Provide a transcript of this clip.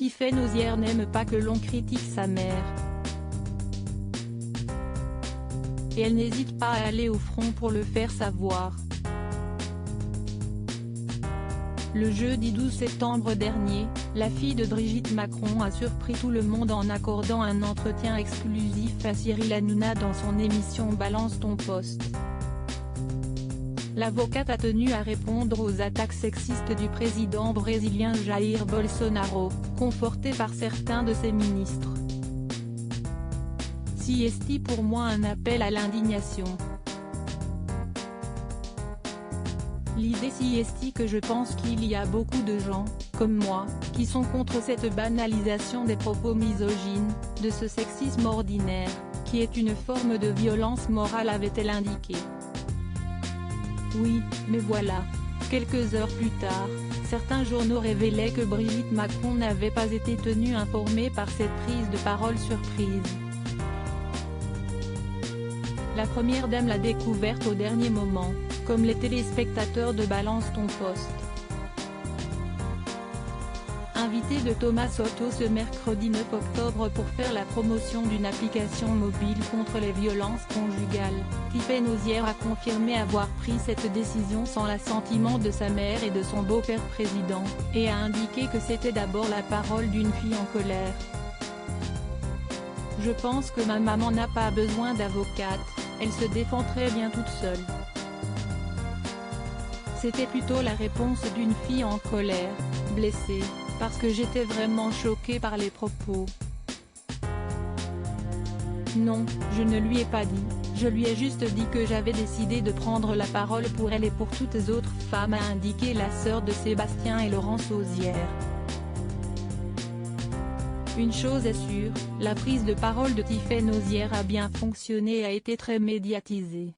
Tiphaine Ozière n'aime pas que l'on critique sa mère. Et elle n'hésite pas à aller au front pour le faire savoir. Le jeudi 12 septembre dernier, la fille de Brigitte Macron a surpris tout le monde en accordant un entretien exclusif à Cyril Hanouna dans son émission Balance ton poste. L'avocate a tenu à répondre aux attaques sexistes du président brésilien Jair Bolsonaro, conforté par certains de ses ministres. C'est pour moi un appel à l'indignation. L'idée c'est que je pense qu'il y a beaucoup de gens, comme moi, qui sont contre cette banalisation des propos misogynes, de ce sexisme ordinaire, qui est une forme de violence morale, avait-elle indiqué. Oui, mais voilà. Quelques heures plus tard, certains journaux révélaient que Brigitte Macron n'avait pas été tenue informée par cette prise de parole surprise. La première dame l'a découverte au dernier moment, comme les téléspectateurs de Balance ton poste. Invité de Thomas Soto ce mercredi 9 octobre pour faire la promotion d'une application mobile contre les violences conjugales, Tiphaine Ozière a confirmé avoir pris cette décision sans l'assentiment de sa mère et de son beau-père président, et a indiqué que c'était d'abord la parole d'une fille en colère. « Je pense que ma maman n'a pas besoin d'avocate, elle se défend très bien toute seule. » C'était plutôt la réponse d'une fille en colère, blessée, parce que j'étais vraiment choquée par les propos. Non, je ne lui ai pas dit, je lui ai juste dit que j'avais décidé de prendre la parole pour elle et pour toutes les autres femmes, a indiqué la sœur de Sébastien et Laurence Ozière. Une chose est sûre, la prise de parole de Tiphaine Ozière a bien fonctionné et a été très médiatisée.